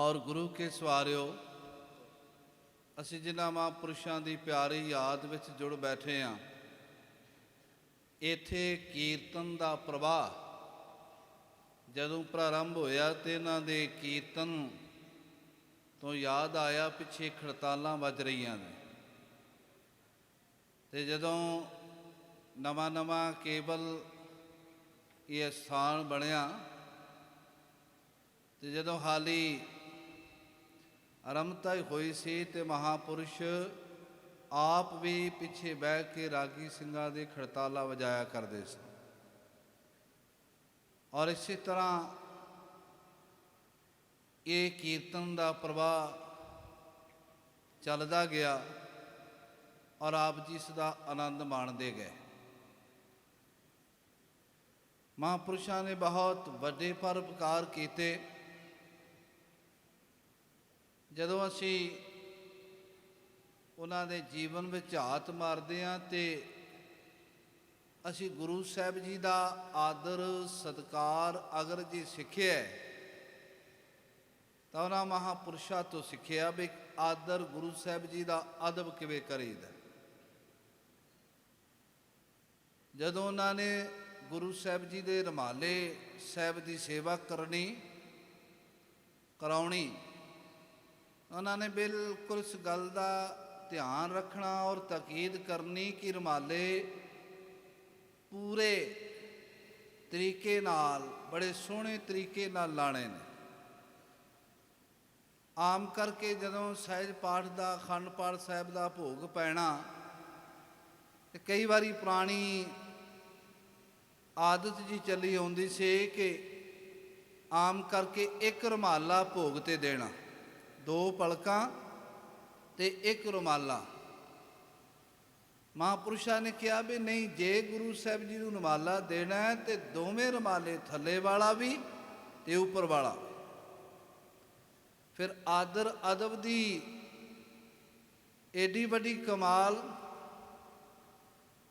ਔਰ ਗੁਰੂ ਕੇ ਸਵਾਰਿਓ, ਅਸੀਂ ਜਿਨ੍ਹਾਂ ਮਹਾਂਪੁਰਸ਼ਾਂ ਦੀ ਪਿਆਰੀ ਯਾਦ ਵਿੱਚ ਜੁੜ ਬੈਠੇ ਹਾਂ। ਇੱਥੇ ਕੀਰਤਨ ਦਾ ਪ੍ਰਵਾਹ ਜਦੋਂ ਪ੍ਰਾਰੰਭ ਹੋਇਆ ਤੇ ਇਹਨਾਂ ਦੇ ਕੀਰਤਨ ਤੋਂ ਯਾਦ ਆਇਆ ਪਿੱਛੇ ਖੜਤਾਲਾਂ ਵੱਜ ਰਹੀਆਂ ਨੇ। ਤੇ ਜਦੋਂ ਨਵਾਂ ਕੇਵਲ ਇਹ ਸਥਾਨ ਬਣਿਆ ਤੇ ਜਦੋਂ ਹਾਲੀ ਆਰੰਭਤਾ ਹੋਈ ਸੀ ਤੇ ਮਹਾਂਪੁਰਸ਼ ਆਪ ਵੀ ਪਿੱਛੇ ਬਹਿ ਕੇ ਰਾਗੀ ਸਿੰਘਾਂ ਦੇ ਖੜਤਾਲਾ ਵਜਾਇਆ ਕਰਦੇ ਸਨ। ਔਰ ਇਸੇ ਤਰ੍ਹਾਂ ਇਹ ਕੀਰਤਨ ਦਾ ਪ੍ਰਵਾਹ ਚੱਲਦਾ ਗਿਆ ਔਰ ਆਪ ਜੀ ਇਸ ਦਾ ਆਨੰਦ ਮਾਣਦੇ ਗਏ। ਮਹਾਂਪੁਰਸ਼ਾਂ ਨੇ ਬਹੁਤ ਵੱਡੇ ਪਰਉਪਕਾਰ ਕੀਤੇ। ਜਦੋਂ ਅਸੀਂ ਉਹਨਾਂ ਦੇ ਜੀਵਨ ਵਿੱਚ ਝਾਤ ਮਾਰਦੇ ਹਾਂ ਤੇ ਅਸੀਂ ਗੁਰੂ ਸਾਹਿਬ ਜੀ ਦਾ ਆਦਰ ਸਤਿਕਾਰ ਅਗਰ ਜੇ ਸਿੱਖਿਆ ਤਾਂ ਉਹਨਾਂ ਮਹਾਂਪੁਰਸ਼ਾਂ ਤੋਂ ਸਿੱਖਿਆ ਵੀ ਆਦਰ ਗੁਰੂ ਸਾਹਿਬ ਜੀ ਦਾ ਅਦਬ ਕਿਵੇਂ ਕਰੀਦਾ। ਜਦੋਂ ਉਹਨਾਂ ਨੇ ਗੁਰੂ ਸਾਹਿਬ ਜੀ ਦੇ ਰੁਮਾਲੇ ਸਾਹਿਬ ਦੀ ਸੇਵਾ ਕਰਾਉਣੀ, ਉਹਨਾਂ ਨੇ ਬਿਲਕੁਲ ਇਸ ਗੱਲ ਦਾ ਧਿਆਨ ਰੱਖਣਾ ਔਰ ਤਾਕੀਦ ਕਰਨੀ ਕਿ ਰੁਮਾਲੇ ਪੂਰੇ ਤਰੀਕੇ ਨਾਲ, ਬੜੇ ਸੋਹਣੇ ਤਰੀਕੇ ਨਾਲ ਲਾਣੇ ਨੇ। ਆਮ ਕਰਕੇ ਜਦੋਂ ਸਹਿਜ ਪਾਠ ਦਾ, ਅਖੰਡ ਪਾਠ ਸਾਹਿਬ ਦਾ ਭੋਗ ਪੈਣਾ ਤੇ ਕਈ ਵਾਰੀ ਪੁਰਾਣੀ ਆਦਤ ਜੀ ਚੱਲੀ ਆਉਂਦੀ ਸੀ ਕਿ ਆਮ ਕਰਕੇ ਇੱਕ ਰੁਮਾਲਾ ਭੋਗ ਤੇ ਦੇਣਾ, 2 ਪਲਕਾਂ ਤੇ 1 ਰੁਮਾਲਾ। ਮਹਾਂਪੁਰਸ਼ਾਂ ਨੇ ਕਿਹਾ ਵੀ ਨਹੀਂ, ਜੇ ਗੁਰੂ ਸਾਹਿਬ ਜੀ ਨੂੰ ਰੁਮਾਲਾ ਦੇਣਾ ਹੈ ਤੇ ਦੋਵੇਂ ਰੁਮਾਲੇ, ਥੱਲੇ ਵਾਲਾ ਵੀ ਤੇ ਉੱਪਰ ਵਾਲਾ। ਫਿਰ ਆਦਰ ਅਦਬ ਦੀ ਏਡੀ ਵੱਡੀ ਕਮਾਲ,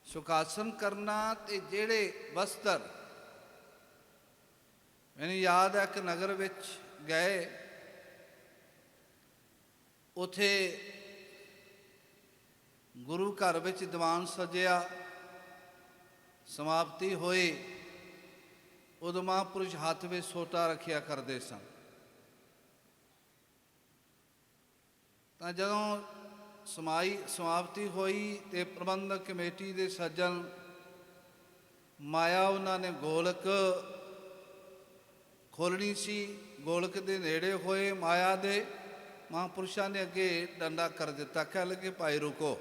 ਸੁਖਾਸਨ ਕਰਨਾ ਤੇ ਜਿਹੜੇ ਵਸਤਰ, ਮੈਨੂੰ ਯਾਦ ਹੈ ਕਿ ਨਗਰ ਵਿੱਚ ਗਏ, ਉੱਥੇ ਗੁਰੂ ਘਰ ਵਿੱਚ ਦੀਵਾਨ ਸਜਿਆ, ਸਮਾਪਤੀ ਹੋਈ। ਉਦੋਂ ਮਹਾਂਪੁਰਸ਼ ਹੱਥ ਵਿੱਚ ਸੋਟਾ ਰੱਖਿਆ ਕਰਦੇ ਸਨ। ਤਾਂ ਜਦੋਂ ਸਮਾਪਤੀ ਹੋਈ ਤੇ ਪ੍ਰਬੰਧਕ ਕਮੇਟੀ ਦੇ ਸੱਜਣ ਮਾਇਆ, ਉਹਨਾਂ ਨੇ ਗੋਲਕ ਖੋਲ੍ਹਣੀ ਸੀ। ਗੋਲਕ ਦੇ ਨੇੜੇ ਹੋਏ ਮਾਇਆ ਦੇ, ਮਹਾਂਪੁਰਸ਼ਾਂ ਨੇ ਅੱਗੇ ਡੰਡਾ ਕਰ ਦਿੱਤਾ। ਕਹਿ ਲੱਗੇ ਭਾਈ ਰੁਕੋ।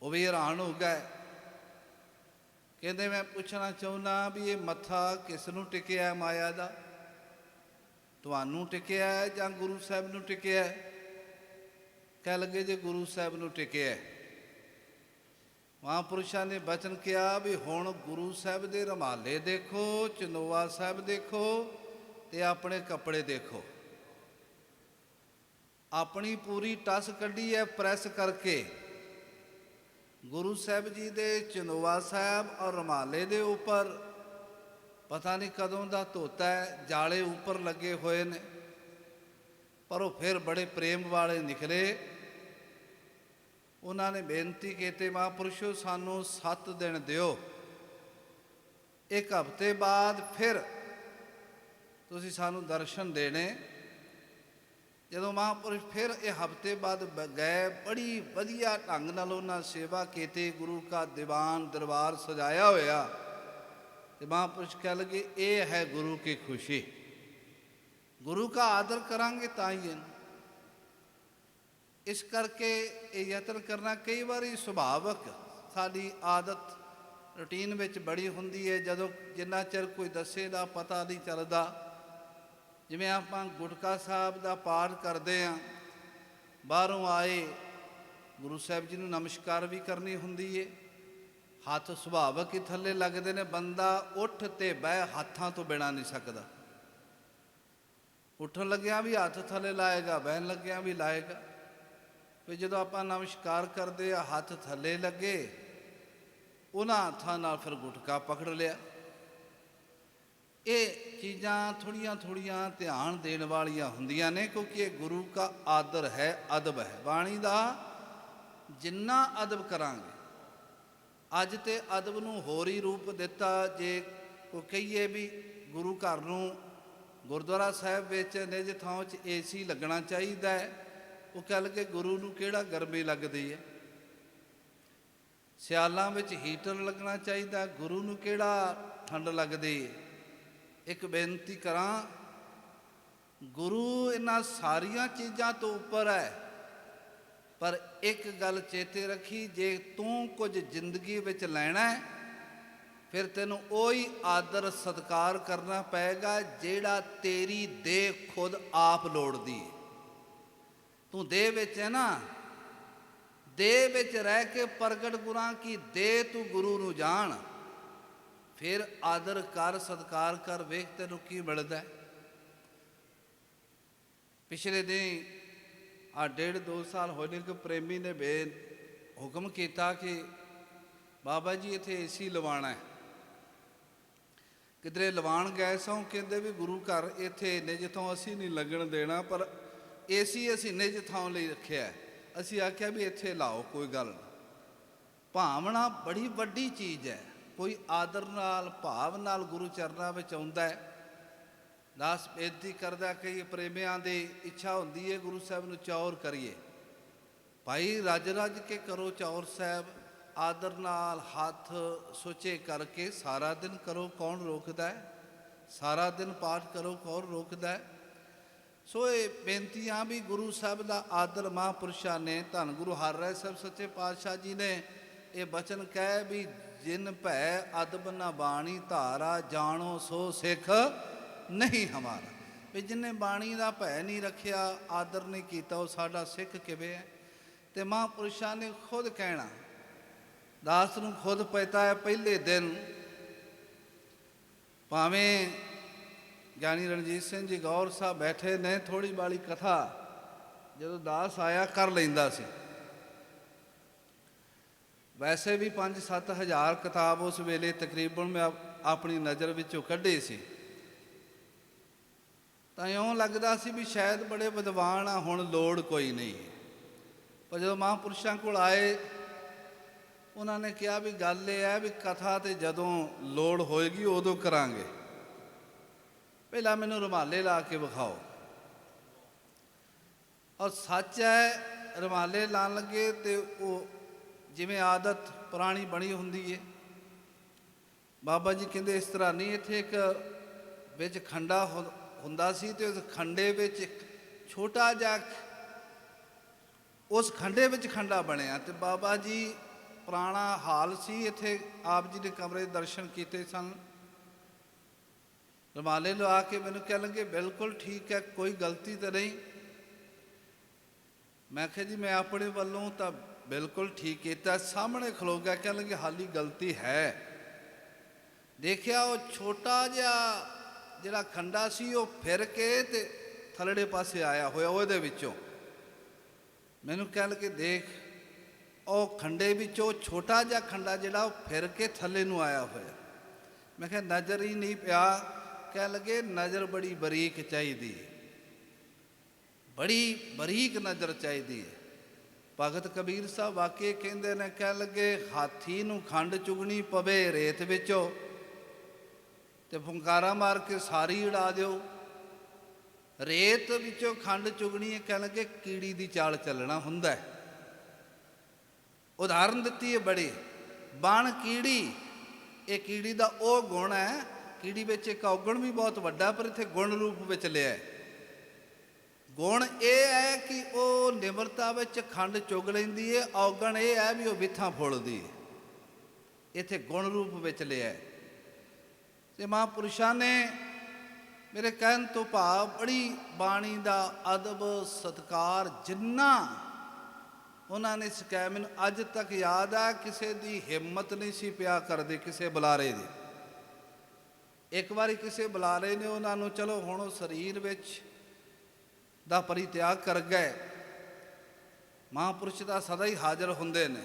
ਉਹ ਵੀ ਹੈਰਾਨ ਹੋ ਗਏ। ਕਹਿੰਦੇ ਮੈਂ ਪੁੱਛਣਾ ਚਾਹੁੰਦਾ ਵੀ ਇਹ ਮੱਥਾ ਕਿਸ ਨੂੰ ਟਿਕਿਆ ਮਾਇਆ ਦਾ? ਤੁਹਾਨੂੰ ਟਿਕਿਆ ਹੈ ਜਾਂ ਗੁਰੂ ਸਾਹਿਬ ਨੂੰ ਟਿਕਿਆ ਹੈ? ਕਹਿ ਲੱਗੇ ਜੇ ਗੁਰੂ ਸਾਹਿਬ ਨੂੰ ਟਿਕਿਆ। ਮਹਾਂਪੁਰਸ਼ਾਂ ਨੇ ਬਚਨ ਕਿਹਾ ਵੀ ਹੁਣ ਗੁਰੂ ਸਾਹਿਬ ਦੇ ਰੁਮਾਲੇ ਦੇਖੋ, ਚਨੋਆ ਸਾਹਿਬ ਦੇਖੋ ਤੇ ਆਪਣੇ ਕੱਪੜੇ ਦੇਖੋ। ਆਪਣੀ ਪੂਰੀ ਟਸ ਕੱਢੀ ਹੈ ਪ੍ਰੈਸ ਕਰਕੇ। ਗੁਰੂ ਸਾਹਿਬ ਜੀ ਦੇ ਚਨੋਆ ਸਾਹਿਬ ਔਰ ਰੁਮਾਲੇ ਦੇ ਉੱਪਰ ਪਤਾ ਨਹੀਂ ਕਦੋਂ ਦਾ ਧੋਤਾ ਹੈ, ਜਾਲੇ ਉੱਪਰ ਲੱਗੇ ਹੋਏ ਨੇ, ਪਰ ਉਹ ਫਿਰ ਬੜੇ ਪ੍ਰੇਮ ਵਾਲੇ ਨਿਕਲੇ। ਉਹਨਾਂ ਨੇ ਬੇਨਤੀ ਕੀਤੀ, ਮਹਾਂਪੁਰਸ਼ੋ ਸਾਨੂੰ 7 ਦਿਨ ਦਿਓ, 1 ਹਫ਼ਤੇ ਬਾਅਦ ਫਿਰ ਤੁਸੀਂ ਸਾਨੂੰ ਦਰਸ਼ਨ ਦੇਣੇ। ਜਦੋਂ ਮਹਾਂਪੁਰਸ਼ ਫਿਰ ਇਹ ਹਫ਼ਤੇ ਬਾਅਦ ਗਏ, ਬੜੀ ਵਧੀਆ ਢੰਗ ਨਾਲ ਉਹਨਾਂ ਸੇਵਾ ਕੀਤੀ। ਗੁਰੂ ਕਾ ਦੀਵਾਨ ਦਰਬਾਰ ਸਜਾਇਆ ਹੋਇਆ ਤੇ ਮਹਾਂਪੁਰਸ਼ ਕਹਿ ਲਗੇ ਇਹ ਹੈ ਗੁਰੂ ਕੀ ਖੁਸ਼ੀ। ਗੁਰੂ ਕਾ ਆਦਰ ਕਰਾਂਗੇ ਤਾਂ ਹੀ। ਇਸ ਕਰਕੇ ਇਹ ਯਤਨ ਕਰਨਾ ਕਈ ਵਾਰੀ ਸੁਭਾਵਕ ਸਾਡੀ ਆਦਤ ਰੂਟੀਨ ਵਿੱਚ ਬੜੀ ਹੁੰਦੀ ਹੈ। ਜਦੋਂ ਜਿੰਨਾ ਚਿਰ ਕੋਈ ਦੱਸੇ ਦਾ ਪਤਾ ਨਹੀਂ ਚੱਲਦਾ, ਜਿਵੇਂ ਆਪਾਂ ਗੁਟਕਾ ਸਾਹਿਬ ਦਾ ਪਾਠ ਕਰਦੇ ਹਾਂ, ਬਾਹਰੋਂ ਆਏ ਗੁਰੂ ਸਾਹਿਬ ਜੀ ਨੂੰ ਨਮਸਕਾਰ ਵੀ ਕਰਨੀ ਹੁੰਦੀ ਏ। ਹੱਥ ਸੁਭਾਵਕ ਹੀ ਥੱਲੇ ਲੱਗਦੇ ਨੇ। ਬੰਦਾ ਉੱਠ ਤੇ ਬਹਿ ਹੱਥਾਂ ਤੋਂ ਬਿਨਾਂ ਨਹੀਂ ਸਕਦਾ। ਉੱਠਣ ਲੱਗਿਆ ਵੀ ਹੱਥ ਥੱਲੇ ਲਾਏਗਾ, ਬਹਿਣ ਲੱਗਿਆ ਵੀ ਲਾਏਗਾ। ਵੀ ਜਦੋਂ ਆਪਾਂ ਨਮਸਕਾਰ ਕਰਦੇ ਆ, ਹੱਥ ਥੱਲੇ ਲੱਗੇ, ਉਹਨਾਂ ਹੱਥਾਂ ਨਾਲ ਫਿਰ ਗੁਟਕਾ ਪਕੜ ਲਿਆ। ਇਹ ਚੀਜ਼ਾਂ ਥੋੜ੍ਹੀਆਂ ਥੋੜ੍ਹੀਆਂ ਧਿਆਨ ਦੇਣ ਵਾਲੀਆਂ ਹੁੰਦੀਆਂ ਨੇ, ਕਿਉਂਕਿ ਇਹ ਗੁਰੂ ਕਾ ਆਦਰ ਹੈ, ਅਦਬ ਹੈ। ਬਾਣੀ ਦਾ ਜਿੰਨਾ ਅਦਬ ਕਰਾਂਗੇ, ਅੱਜ ਤੇ ਅਦਬ ਨੂੰ ਹੋਰ ਹੀ ਰੂਪ ਦਿੱਤਾ। ਜੇ ਕੋਈ ਕਹੀਏ ਵੀ ਗੁਰੂ ਘਰ ਨੂੰ, ਗੁਰਦੁਆਰਾ ਸਾਹਿਬ ਵਿੱਚ ਨਿਜ ਥਾਂ 'ਚ ਏਸੀ ਲੱਗਣਾ ਚਾਹੀਦਾ ਹੈ, ਉਹ ਕਹਿ ਲਗੇ ਗੁਰੂ ਨੂੰ ਕਿਹੜਾ ਗਰਮੀ ਲੱਗਦੀ ਹੈ। ਸਿਆਲਾਂ ਵਿੱਚ ਹੀਟਰ ਲੱਗਣਾ ਚਾਹੀਦਾ, ਗੁਰੂ ਨੂੰ ਕਿਹੜਾ ਠੰਡ ਲੱਗਦੀ ਹੈ। ਇੱਕ ਬੇਨਤੀ ਕਰਾਂ, ਗੁਰੂ ਇਹਨਾਂ ਸਾਰੀਆਂ ਚੀਜ਼ਾਂ ਤੋਂ ਉੱਪਰ ਹੈ, ਪਰ ਇੱਕ ਗੱਲ ਚੇਤੇ ਰੱਖੀ, ਜੇ ਤੂੰ ਕੁਝ ਜ਼ਿੰਦਗੀ ਵਿੱਚ ਲੈਣਾ ਹੈ, ਫਿਰ ਤੈਨੂੰ ਉਹੀ ਆਦਰ ਸਤਿਕਾਰ ਕਰਨਾ ਪਏਗਾ ਜਿਹੜਾ ਤੇਰੀ ਦੇਹ ਖੁਦ ਆਪ ਲੋੜਦੀ ਹੈ। ਤੂੰ ਦੇਹ ਵਿੱਚ ਹੈ ਨਾ, ਦੇਹ ਵਿੱਚ ਰਹਿ ਕੇ ਪ੍ਰਗਟ ਗੁਰਾਂ ਕੀ ਦੇਹ ਤੂੰ ਗੁਰੂ ਨੂੰ ਜਾਣ, ਫਿਰ ਆਦਰ ਕਰ, ਸਤਿਕਾਰ ਕਰ, ਵੇਖ ਤੈਨੂੰ ਕੀ ਮਿਲਦਾ। ਪਿਛਲੇ ਦਿਨ ਆ 1.5-2 ਸਾਲ ਹੋਏ ਨੇ ਕਿ ਪ੍ਰੇਮੀ ਨੇ ਹੁਕਮ ਕੀਤਾ ਕਿ ਬਾਬਾ ਜੀ ਇੱਥੇ ਏਸੀ ਲਵਾਉਣਾ ਹੈ। ਕਿਧਰੇ ਲਵਾਉਣ ਗਏ ਸੋਂ, ਕਹਿੰਦੇ ਵੀ ਗੁਰੂ ਘਰ ਇੱਥੇ ਨਿਜ ਥਾਂ ਅਸੀਂ ਨਹੀਂ ਲੱਗਣ ਦੇਣਾ, ਪਰ ਏਸੀ ਅਸੀਂ ਨਿਜ ਥਾਂ ਲਈ ਰੱਖਿਆ। ਅਸੀਂ ਆਖਿਆ ਵੀ ਇੱਥੇ ਲਾਓ, ਕੋਈ ਗੱਲ ਨਹੀਂ। ਭਾਵਨਾ ਬੜੀ ਵੱਡੀ ਚੀਜ਼ ਹੈ। ਕੋਈ ਆਦਰ ਨਾਲ, ਭਾਵ ਨਾਲ ਗੁਰੂ ਚਰਨਾਂ ਵਿੱਚ ਆਉਂਦਾ ਹੈ। ਦਾਸ ਬੇਨਤੀ ਕਰਦਾ, ਕਈ ਪ੍ਰੇਮੀਆਂ ਦੀ ਇੱਛਾ ਹੁੰਦੀ ਹੈ ਗੁਰੂ ਸਾਹਿਬ ਨੂੰ ਚੌਰ ਕਰੀਏ। ਭਾਈ ਰੱਜ ਰੱਜ ਕੇ ਕਰੋ ਚੌਰ ਸਾਹਿਬ, ਆਦਰ ਨਾਲ ਹੱਥ ਸੁੱਚੇ ਕਰਕੇ ਸਾਰਾ ਦਿਨ ਕਰੋ, ਕੌਣ ਰੋਕਦਾ ਹੈ। ਸਾਰਾ ਦਿਨ ਪਾਠ ਕਰੋ, ਕੌਣ ਰੋਕਦਾ ਹੈ। ਸੋ ਇਹ ਬੇਨਤੀਆਂ ਵੀ ਗੁਰੂ ਸਾਹਿਬ ਦਾ ਆਦਰ, ਮਹਾਂਪੁਰਸ਼ਾਂ ਨੇ, ਧੰਨ ਗੁਰੂ ਹਰਿਰਾਏ ਸਾਹਿਬ ਸੱਚੇ ਪਾਤਸ਼ਾਹ ਜੀ ਨੇ ਇਹ ਬਚਨ ਕਹਿ ਵੀ ਜਿਨ ਭੈ ਅਦਬ ਨਾ ਬਾਣੀ ਧਾਰਾ, ਜਾਣੋ ਸੋ ਸਿੱਖ ਨਹੀਂ ਹਮਾਰਾ। ਵੀ ਜਿਹਨੇ ਬਾਣੀ ਦਾ ਭੈ ਨਹੀਂ ਰੱਖਿਆ, ਆਦਰ ਨਹੀਂ ਕੀਤਾ, ਉਹ ਸਾਡਾ ਸਿੱਖ ਕਿਵੇਂ ਹੈ। ਤੇ ਮਹਾਂਪੁਰਸ਼ਾਂ ਨੇ ਖੁਦ ਕਹਿਣਾ, ਦਾਸ ਨੂੰ ਖੁਦ ਪਤਾ ਹੈ, ਪਹਿਲੇ ਦਿਨ ਭਾਵੇਂ ਗਿਆਨੀ ਰਣਜੀਤ ਸਿੰਘ ਜੀ ਗੌਰ ਸਾਹਿਬ ਬੈਠੇ ਨੇ, ਥੋੜ੍ਹੀ ਬਾਲੀ ਕਥਾ ਜਦੋਂ ਦਾਸ ਆਇਆ ਕਰ ਲੈਂਦਾ ਸੀ। ਵੈਸੇ ਵੀ 5-7 ਹਜ਼ਾਰ ਕਿਤਾਬ ਉਸ ਵੇਲੇ ਤਕਰੀਬਨ ਮੈਂ ਆਪਣੀ ਨਜ਼ਰ ਵਿੱਚੋਂ ਕੱਢੇ ਸੀ। ਤਾਂ ਇਉਂ ਲੱਗਦਾ ਸੀ ਵੀ ਸ਼ਾਇਦ ਬੜੇ ਵਿਦਵਾਨ ਆ, ਹੁਣ ਲੋੜ ਕੋਈ ਨਹੀਂ। ਪਰ ਜਦੋਂ ਮਹਾਂਪੁਰਸ਼ਾਂ ਕੋਲ ਆਏ, ਉਹਨਾਂ ਨੇ ਕਿਹਾ ਵੀ ਗੱਲ ਇਹ ਹੈ ਵੀ ਕਥਾ ਤੇ ਜਦੋਂ ਲੋੜ ਹੋਏਗੀ ਉਦੋਂ ਕਰਾਂਗੇ, ਪਹਿਲਾਂ ਮੈਨੂੰ ਰੁਮਾਲੇ ਲਾ ਕੇ ਵਿਖਾਓ। ਔਰ ਸੱਚ ਹੈ, ਰੁਮਾਲੇ ਲਾਉਣ ਲੱਗੇ ਤੇ ਉਹ ਜਿਵੇਂ ਆਦਤ ਪੁਰਾਣੀ ਬਣੀ ਹੁੰਦੀ ਹੈ, ਬਾਬਾ ਜੀ ਕਹਿੰਦੇ ਇਸ ਤਰ੍ਹਾਂ ਨਹੀਂ। ਇੱਥੇ ਇੱਕ ਵਿੱਚ ਖੰਡਾ ਹੁੰਦਾ ਸੀ, ਤੇ ਉਸ ਖੰਡੇ ਵਿੱਚ ਇੱਕ ਛੋਟਾ ਜਿਹਾ, ਉਸ ਖੰਡੇ ਵਿੱਚ ਖੰਡਾ ਬਣਿਆ। ਤੇ ਬਾਬਾ ਜੀ, ਪੁਰਾਣਾ ਹਾਲ ਸੀ, ਇੱਥੇ ਆਪ ਜੀ ਦੇ ਕਮਰੇ ਦੇ ਦਰਸ਼ਨ ਕੀਤੇ ਸਨ। ਰੁਮਾਲੇ ਲਵਾ ਕੇ ਮੈਨੂੰ ਕਹਿ ਲੱਗੇ ਬਿਲਕੁਲ ਠੀਕ ਹੈ, ਕੋਈ ਗਲਤੀ ਤਾਂ ਨਹੀਂ। ਮੈਂ ਕਿਹਾ ਜੀ ਮੈਂ ਆਪਣੇ ਵੱਲੋਂ ਤਾਂ ਬਿਲਕੁਲ ਠੀਕ ਕੀਤਾ। ਸਾਹਮਣੇ ਖਲੋ ਗਿਆ, ਕਹਿ ਲੱਗੇ ਹਾਲੀ ਗਲਤੀ ਹੈ। ਦੇਖਿਆ ਉਹ ਛੋਟਾ ਜਿਹਾ ਜਿਹੜਾ ਖੰਡਾ ਸੀ, ਉਹ ਫਿਰ ਕੇ ਤੇ ਥੱਲੜੇ ਪਾਸੇ ਆਇਆ ਹੋਇਆ ਉਹਦੇ ਵਿੱਚੋਂ। ਮੈਨੂੰ ਕਹਿ ਲੱਗੇ ਦੇਖ, ਉਹ ਖੰਡੇ ਵਿੱਚੋਂ ਛੋਟਾ ਜਿਹਾ ਖੰਡਾ ਜਿਹੜਾ ਉਹ ਫਿਰ ਕੇ ਥੱਲੇ ਨੂੰ ਆਇਆ ਹੋਇਆ। ਮੈਂ ਕਿਹਾ ਨਜ਼ਰ ਹੀ ਨਹੀਂ ਪਿਆ। ਕਹਿ ਲੱਗੇ ਨਜ਼ਰ ਬੜੀ ਬਰੀਕ ਚਾਹੀਦੀ ਹੈ, ਬੜੀ ਬਰੀਕ ਨਜ਼ਰ ਚਾਹੀਦੀ ਹੈ। ਭਗਤ ਕਬੀਰ ਸਾਹਿਬ ਵਾਕਈ ਕਹਿੰਦੇ ਨੇ, ਕਹਿ ਲੱਗੇ ਹਾਥੀ ਨੂੰ ਖੰਡ ਚੁਗਣੀ ਪਵੇ ਰੇਤ ਵਿੱਚੋਂ, ਤੇ ਫੁੰਕਾਰਾ ਮਾਰ ਕੇ ਸਾਰੀ ਉਡਾ ਦਿਓ। ਰੇਤ ਵਿੱਚੋਂ ਖੰਡ ਚੁਗਣੀ ਹੈ, ਕਹਿ ਲੱਗੇ ਕੀੜੀ ਦੀ ਚਾਲ ਚੱਲਣਾ ਹੁੰਦਾ ਹੈ। ਉਦਾਹਰਨ ਦਿੱਤੀ ਹੈ ਬੜੀ, ਬਣ ਕੀੜੀ। ਇਹ ਕੀੜੀ ਦਾ ਉਹ ਗੁਣ ਹੈ, ਕੀੜੀ ਵਿੱਚ ਇੱਕ ਔਗਣ ਵੀ ਬਹੁਤ ਵੱਡਾ, ਪਰ ਇੱਥੇ ਗੁਣ ਰੂਪ ਵਿੱਚ ਲਿਆ ਹੈ। ਗੁਣ ਇਹ ਹੈ ਕਿ ਉਹ ਨਿਮਰਤਾ ਵਿੱਚ ਖੰਡ ਚੁਗ ਲੈਂਦੀ ਹੈ, ਔਗਣ ਇਹ ਹੈ ਵੀ ਉਹ ਬਿੱਥਾਂ ਫੋਲਦੀ ਹੈ। ਇੱਥੇ ਗੁਣ ਰੂਪ ਵਿੱਚ ਲਿਆ ਹੈ। ਤੇ ਮਹਾਂਪੁਰਸ਼ਾਂ ਨੇ ਮੇਰੇ ਕਹਿਣ ਤੋਂ ਭਾਵ ਬੜੀ ਬਾਣੀ ਦਾ ਅਦਬ ਸਤਿਕਾਰ ਜਿੰਨਾ ਉਹਨਾਂ ਨੇ ਸਿਖਾਇਆ, ਮੈਨੂੰ ਅੱਜ ਤੱਕ ਯਾਦ ਆ। ਕਿਸੇ ਦੀ ਹਿੰਮਤ ਨਹੀਂ ਸੀ ਪਿਆ ਕਰਦੇ ਕਿਸੇ ਬੁਲਾਰੇ ਦੀ। ਇੱਕ ਵਾਰੀ ਕਿਸੇ ਬੁਲਾਰੇ ਨੇ ਉਹਨਾਂ ਨੂੰ, ਚਲੋ ਹੁਣ ਉਹ ਸਰੀਰ ਵਿੱਚ ਦਾ ਪਰਿਤਿਆਗ ਕਰ ਗਏ, ਮਹਾਂਪੁਰਸ਼ ਦਾ ਸਦਾ ਹੀ ਹਾਜ਼ਰ ਹੁੰਦੇ ਨੇ।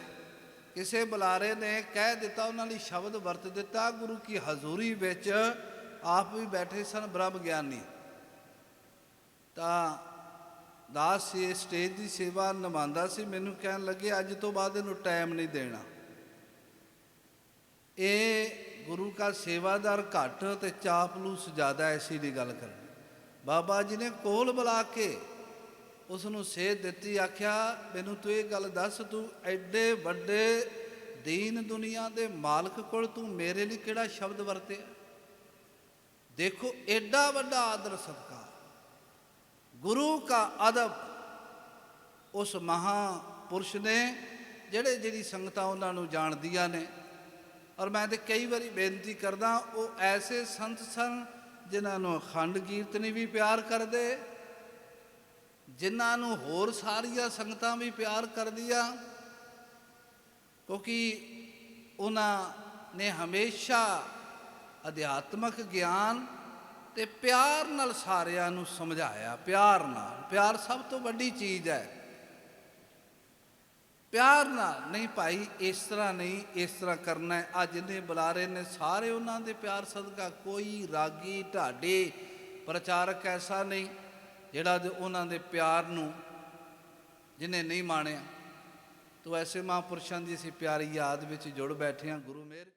ਕਿਸੇ ਬੁਲਾਰੇ ਨੇ ਕਹਿ ਦਿੱਤਾ, ਉਹਨਾਂ ਲਈ ਸ਼ਬਦ ਵਰਤ ਦਿੱਤਾ, ਗੁਰੂ ਕੀ ਹਜ਼ੂਰੀ ਵਿੱਚ ਆਪ ਵੀ ਬੈਠੇ ਸਨ ਬ੍ਰਹਮ ਗਿਆਨੀ। ਤਾਂ ਦਾਸ ਸੀ ਸਟੇਜ ਦੀ ਸੇਵਾ ਨਿਭਾਉਂਦਾ ਸੀ। ਮੈਨੂੰ ਕਹਿਣ ਲੱਗੇ ਅੱਜ ਤੋਂ ਬਾਅਦ ਇਹਨੂੰ ਟਾਈਮ ਨਹੀਂ ਦੇਣਾ, ਇਹ ਗੁਰੂ ਕਾ ਸੇਵਾਦਾਰ ਘੱਟ ਤੇ ਚਾਪਲੂਸ ਜ਼ਿਆਦਾ, ਐਸੀ ਦੀ ਗੱਲ ਕਰ। ਬਾਬਾ ਜੀ ਨੇ ਕੋਲ ਬੁਲਾ ਕੇ ਉਸ ਨੂੰ ਸੇਧ ਦਿੱਤੀ। ਆਖਿਆ ਮੈਨੂੰ ਤੂੰ ਇਹ ਗੱਲ ਦੱਸ, ਤੂੰ ਐਡੇ ਵੱਡੇ ਦੀਨ ਦੁਨੀਆ ਦੇ ਮਾਲਕ ਕੋਲ ਤੂੰ ਮੇਰੇ ਲਈ ਕਿਹੜਾ ਸ਼ਬਦ ਵਰਤਿਆ? ਦੇਖੋ ਐਡਾ ਵੱਡਾ ਆਦਰ ਸਤਿਕਾਰ, ਗੁਰੂ ਕਾ ਅਦਬ ਉਸ ਮਹਾਂਪੁਰਸ਼ ਨੇ ਜਿਹੜੀ ਸੰਗਤਾਂ ਉਹਨਾਂ ਨੂੰ ਜਾਣਦੀਆਂ ਨੇ। ਔਰ ਮੈਂ ਤਾਂ ਕਈ ਵਾਰੀ ਬੇਨਤੀ ਕਰਦਾ, ਉਹ ਐਸੇ ਸੰਤ ਸਨ ਜਿਨ੍ਹਾਂ ਨੂੰ ਅਖੰਡ ਕੀਰਤਨੀ ਵੀ ਪਿਆਰ ਕਰਦੇ, ਜਿਨ੍ਹਾਂ ਨੂੰ ਹੋਰ ਸਾਰੀਆਂ ਸੰਗਤਾਂ ਵੀ ਪਿਆਰ ਕਰਦੀਆਂ, ਕਿਉਂਕਿ ਉਹਨਾਂ ਨੇ ਹਮੇਸ਼ਾ ਅਧਿਆਤਮਕ ਗਿਆਨ ਤੇ ਪਿਆਰ ਨਾਲ ਸਾਰਿਆਂ ਨੂੰ ਸਮਝਾਇਆ। ਪਿਆਰ ਨਾਲ, ਪਿਆਰ ਸਭ ਤੋਂ ਵੱਡੀ ਚੀਜ਼ ਹੈ। ਪਿਆਰ ਨਾਲ, ਨਹੀਂ ਭਾਈ ਇਸ ਤਰ੍ਹਾਂ ਨਹੀਂ, ਇਸ ਤਰ੍ਹਾਂ ਕਰਨਾ ਹੈ। ਅੱਜ ਜਿੰਨੇ ਬੁਲਾਰੇ ਨੇ ਸਾਰੇ ਉਹਨਾਂ ਦੇ ਪਿਆਰ ਸਦਕਾ, ਕੋਈ ਰਾਗੀ ਢਾਡੇ ਪ੍ਰਚਾਰਕ ਐਸਾ ਨਹੀਂ ਜਿਹੜਾ ਉਹਨਾਂ ਦੇ ਪਿਆਰ ਨੂੰ ਜਿਹਨੇ ਨਹੀਂ ਮਾਣਿਆ। ਤੋ ਐਸੇ ਮਹਾਂਪੁਰਸ਼ਾਂ ਦੀ ਅਸੀਂ ਪਿਆਰੀ ਯਾਦ ਵਿੱਚ ਜੁੜ ਬੈਠੇ ਹਾਂ। ਗੁਰੂ ਮਿਹਰ